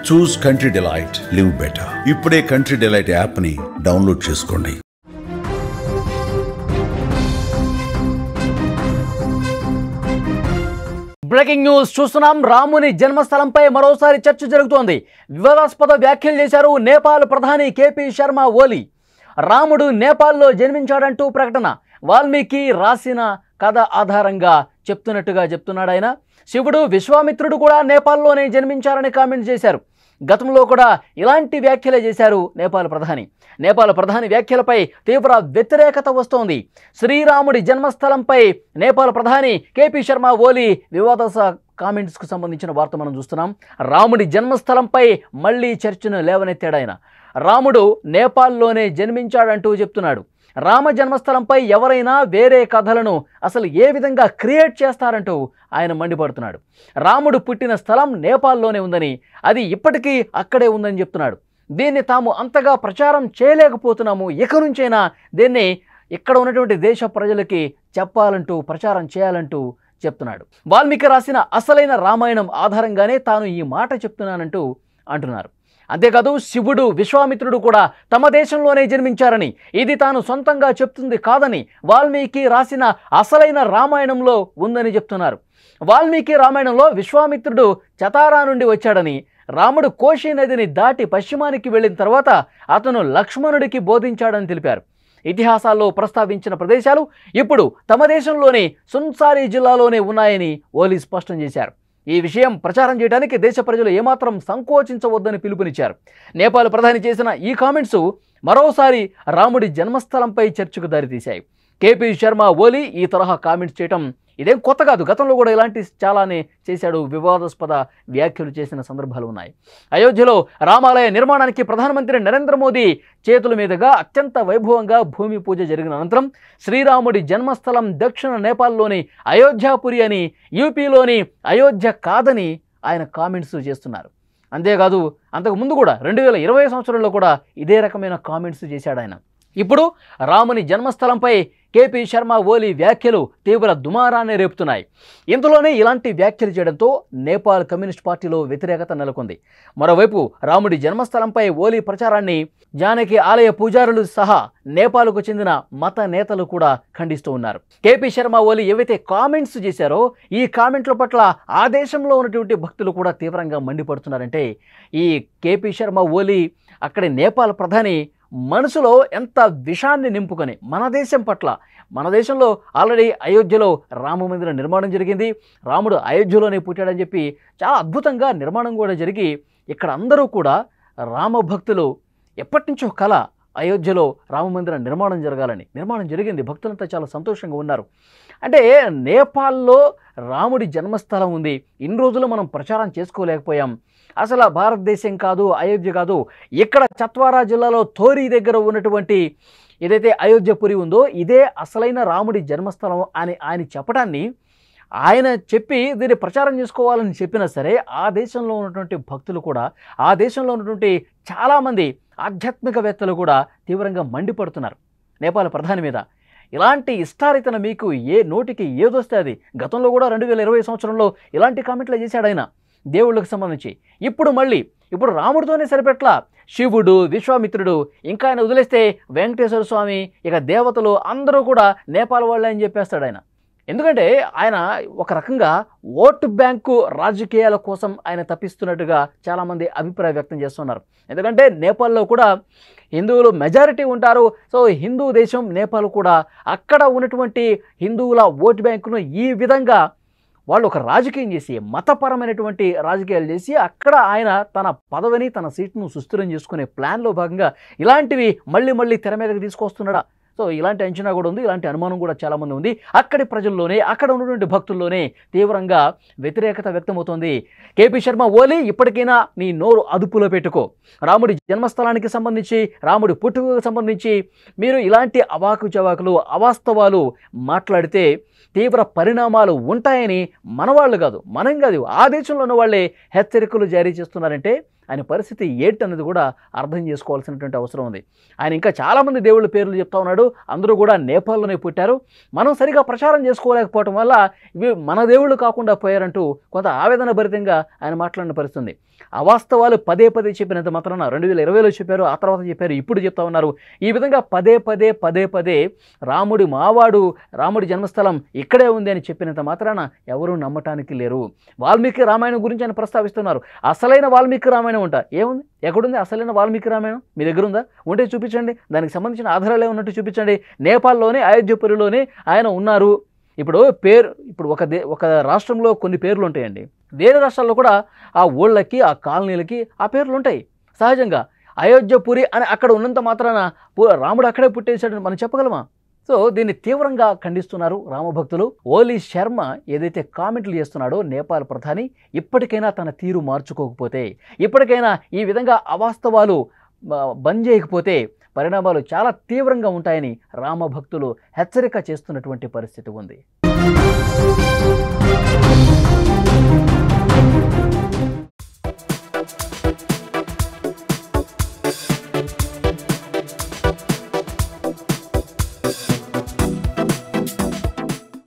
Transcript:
చూస్ country delight, live better. ఇప్పుడే country delight app ని download చేసుకోండి. బ్రేకింగ్ న్యూస్ చూస్తున్నాం. రాముని జన్మస్థలంపై మరోసారి చర్చ జరుగుతోంది. వివాదాస్పద వ్యాఖ్యలు చేశారు నేపాల్ ప్రధాని కేపీ శర్మ ఓలీ. రాముడు నేపాల్లో జన్మించాడంటూ ప్రకటన. వాల్మీకి రాసిన కథ ఆధారంగా చెప్తున్నాడు ఆయన. శివుడు విశ్వామిత్రుడు కూడా నేపాల్లోనే జన్మించారని కామెంట్ చేశారు. గతంలో కూడా ఇలాంటి వ్యాఖ్యలే చేశారు నేపాల్ ప్రధాని. నేపాల్ ప్రధాని వ్యాఖ్యలపై తీవ్ర వ్యతిరేకత వస్తోంది. శ్రీరాముడి జన్మస్థలంపై నేపాల్ ప్రధాని కేపీ శర్మ ఓలీ వివాదాస్పద కామెంట్స్కు సంబంధించిన వార్త మనం చూస్తున్నాం. రాముడి జన్మస్థలంపై మళ్లీ చర్చను లేవనెత్తాడు ఆయన. రాముడు నేపాల్లోనే జన్మించాడంటూ చెప్తున్నాడు. రామ జన్మస్థలంపై ఎవరైనా వేరే కథలను అసలు ఏ విధంగా క్రియేట్ చేస్తారంటూ ఆయన మండిపడుతున్నాడు. రాముడు పుట్టిన స్థలం నేపాల్లోనే ఉందని, అది ఇప్పటికీ అక్కడే ఉందని చెప్తున్నాడు. దీన్ని తాము అంతగా ప్రచారం చేయలేకపోతున్నాము. ఇక నుంచైనా దీన్ని ఇక్కడ ఉన్నటువంటి దేశ ప్రజలకి చెప్పాలంటూ, ప్రచారం చేయాలంటూ చెప్తున్నాడు. వాల్మీకి రాసిన అసలైన రామాయణం ఆధారంగానే తాను ఈ మాట చెప్తున్నానంటూ అంటున్నారు. అంతేకాదు శివుడు విశ్వామిత్రుడు కూడా తమ దేశంలోనే జన్మించారని, ఇది తాను సొంతంగా చెప్తుంది కాదని వాల్మీకి రాసిన అసలైన రామాయణంలో ఉందని చెప్తున్నారు. వాల్మీకి రామాయణంలో విశ్వామిత్రుడు చతారా నుండి వచ్చాడని, రాముడు కోశీ నదిని దాటి పశ్చిమానికి వెళ్ళిన తర్వాత అతను లక్ష్మణుడికి బోధించాడని తెలిపారు. ఇతిహాసాల్లో ప్రస్తావించిన ప్రదేశాలు ఇప్పుడు తమ దేశంలోని సున్సారీ జిల్లాలోనే ఉన్నాయని ఓలీ స్పష్టం చేశారు. ఈ విషయం ప్రచారం చేయడానికి దేశ ప్రజలు ఏమాత్రం సంకోచించవద్దని పిలుపునిచ్చారు. నేపాల్ ప్రధాని చేసిన ఈ కామెంట్స్ మరోసారి రాముడి జన్మస్థలంపై చర్చకు దారితీశాయి. కేపీ శర్మ ఓలీ ఈ తరహా కామెంట్స్ చేయటం ఇదేం కొత్త కాదు. గతంలో కూడా ఇలాంటి చాలానే చేశాడు. వివాదాస్పద వ్యాఖ్యలు చేసిన సందర్భాలు ఉన్నాయి. అయోధ్యలో రామాలయ నిర్మాణానికి ప్రధానమంత్రి నరేంద్ర మోదీ చేతుల మీదుగా అత్యంత వైభవంగా భూమి పూజ జరిగిన అనంతరం శ్రీరాముడి జన్మస్థలం దక్షిణ నేపాల్లోని అయోధ్యాపురి అని, యూపీలోని అయోధ్య కాదని ఆయన కామెంట్స్ చేస్తున్నారు. అంతేకాదు అంతకుముందు కూడా 2020 సంవత్సరంలో కూడా ఇదే రకమైన కామెంట్స్ చేశాడు ఆయన. ఇప్పుడు రాముని జన్మస్థలంపై కేపీ శర్మ ఓలీ వ్యాఖ్యలు తీవ్ర దుమారాన్ని రేపుతున్నాయి. ఇందులోనే ఇలాంటి వ్యాఖ్యలు చేయడంతో నేపాల్ కమ్యూనిస్ట్ పార్టీలో వ్యతిరేకత నెలకొంది. మరోవైపు రాముడి జన్మస్థలంపై ఓలీ ప్రచారాన్ని జానకి ఆలయ పూజారులు సహా నేపాల్కు చెందిన మత నేతలు కూడా ఖండిస్తూ ఉన్నారు. కేపీ శర్మ ఓలీ ఏవైతే కామెంట్స్ చేశారో ఈ కామెంట్ల పట్ల ఆ దేశంలో ఉన్నటువంటి భక్తులు కూడా తీవ్రంగా మండిపడుతున్నారంటే, ఈ కేపీ శర్మ ఓలీ అక్కడి నేపాల్ ప్రధాని మనసులో ఎంత విషాన్ని నింపుకొని మన దేశం పట్ల, మన దేశంలో ఆల్రెడీ అయోధ్యలో రామ మందిర నిర్మాణం జరిగింది, రాముడు అయోధ్యలోనే పుట్టాడని చెప్పి చాలా అద్భుతంగా నిర్మాణం కూడా జరిగి ఇక్కడ అందరూ కూడా రామ భక్తులు ఎప్పటి నుంచో కల అయోధ్యలో రామ మందిర నిర్మాణం జరగాలని, నిర్మాణం జరిగింది. భక్తులంతా చాలా సంతోషంగా ఉన్నారు. అంటే నేపాల్లో రాముడి జన్మస్థలం ఉంది, ఇన్ని రోజులు మనం ప్రచారం చేసుకోలేకపోయాం. అసలు భారతదేశం కాదు, అయోధ్య కాదు, ఇక్కడ చత్వారా జిల్లాలో థోరీ దగ్గర ఉన్నటువంటి ఏదైతే అయోధ్యపురి ఉందో ఇదే అసలైన రాముడి జన్మస్థలం అని ఆయన చెప్పడాన్ని, ఆయన చెప్పి దీన్ని ప్రచారం చేసుకోవాలని చెప్పినా సరే ఆ దేశంలో ఉన్నటువంటి భక్తులు కూడా, ఆ దేశంలో ఉన్నటువంటి చాలామంది ఆధ్యాత్మికవేత్తలు కూడా తీవ్రంగా మండిపడుతున్నారు నేపాల్ ప్రధాని మీద. ఇలాంటి ఇష్టారీతన మీకు ఏ నోటికి ఏదొస్తే అది. గతంలో కూడా 2020 సంవత్సరంలో ఇలాంటి కామెంట్లు చేశాడు ఆయన దేవుళ్ళకు సంబంధించి. ఇప్పుడు రాముడితోనే సరిపెట్ల శివుడు, విశ్వామిత్రుడు, ఇంకా ఆయన వదిలేస్తే వెంకటేశ్వర స్వామి, ఇక దేవతలు అందరూ కూడా నేపాల్ వాళ్ళే అని చెప్పేస్తాడు ఆయన. ఎందుకంటే ఆయన ఒక రకంగా ఓటు బ్యాంకు రాజకీయాల కోసం ఆయన తప్పిస్తున్నట్టుగా చాలామంది అభిప్రాయం వ్యక్తం చేస్తున్నారు. ఎందుకంటే నేపాల్లో కూడా హిందువులు మెజారిటీ ఉంటారు. సో హిందూ దేశం నేపాల్ కూడా, అక్కడ ఉన్నటువంటి హిందువుల ఓటు బ్యాంకును ఈ విధంగా వాళ్ళు ఒక రాజకీయం చేసి, మతపరమైనటువంటి రాజకీయాలు చేసి అక్కడ ఆయన తన పదవిని, తన సీట్ను సుస్థిరం చేసుకునే ప్లాన్లో భాగంగా ఇలాంటివి మళ్ళీ తెర మీదకి తీసుకొస్తున్నాడా? సో ఇలాంటి అంచనా కూడా ఉంది, ఇలాంటి అనుమానం కూడా చాలామంది ఉంది. అక్కడి ప్రజల్లోనే, అక్కడ ఉన్నటువంటి భక్తుల్లోనే తీవ్రంగా వ్యతిరేకత వ్యక్తమవుతోంది. కేపీ శర్మ ఓలీ, ఇప్పటికైనా నీ నోరు అదుపులో పెట్టుకో. రాముడి జన్మస్థలానికి సంబంధించి, రాముడి పుట్టుకకు సంబంధించి మీరు ఇలాంటి అవాకు చవాకులు, అవాస్తవాలు మాట్లాడితే తీవ్ర పరిణామాలు ఉంటాయని మనవాళ్ళు కాదు, మనం కాదు, ఆ దేశంలో ఉన్న వాళ్ళే హెచ్చరికలు జారీ చేస్తున్నారంటే ఆయన పరిస్థితి ఏంటన్నది కూడా అర్థం చేసుకోవాల్సినటువంటి అవసరం ఉంది. ఆయన ఇంకా చాలామంది దేవుళ్ళ పేర్లు చెప్తా ఉన్నాడు. అందరూ కూడా నేపాల్లోనే పుట్టారు. మనం సరిగా ప్రచారం చేసుకోలేకపోవటం వల్ల ఇవి మన దేవుళ్ళు కాకుండా పోయారంటూ కొంత ఆవేదన భరితంగా ఆయన మాట్లాడిన పరిస్థితి ఉంది. అవాస్తవాలు పదే పదే చెప్పినంత మాత్రాన 2020లో చెప్పారు, ఆ తర్వాత చెప్పారు, ఇప్పుడు చెప్తా ఉన్నారు. ఈ విధంగా పదే పదే రాముడి మావాడు, రాముడి జన్మస్థలం ఇక్కడే ఉంది అని చెప్పినంత మాత్రాన ఎవరూ నమ్మటానికి లేరు. వాల్మీకి రామాయణం గురించి ఆయన ప్రస్తావిస్తున్నారు. అసలైన వాల్మీకి రామాయణం ఉంటా ఏముంది? ఎక్కడుంది అసలైన వాల్మీకి రామాయణం? మీ దగ్గర ఉందా? ఉంటే చూపించండి. దానికి సంబంధించిన ఆధారాలే ఉన్నట్టు చూపించండి. నేపాల్లోనే అయోధ్యపురిలోనే ఆయన ఉన్నారు. ఇప్పుడు ఒక రాష్ట్రంలో కొన్ని పేర్లు ఉంటాయండి. వేరే రాష్ట్రాల్లో కూడా ఆ ఊళ్ళకి, ఆ కాలనీలకి ఆ పేర్లు ఉంటాయి. సహజంగా అయోధ్యపురి అని అక్కడ ఉన్నంత మాత్రాన రాముడు అక్కడే పుట్టేశాడని మనం చెప్పగలమా? సో దీన్ని తీవ్రంగా ఖండిస్తున్నారు రామభక్తులు. ఓలీ శర్మ ఏదైతే కామెంట్లు చేస్తున్నాడో నేపాల్ ప్రధాని, ఇప్పటికైనా తన తీరు మార్చుకోకపోతే, ఇప్పటికైనా ఈ విధంగా అవాస్తవాలు బంద్ చేయకపోతే పరిణామాలు చాలా తీవ్రంగా ఉంటాయని రామభక్తులు హెచ్చరిక చేస్తున్నటువంటి పరిస్థితి ఉంది.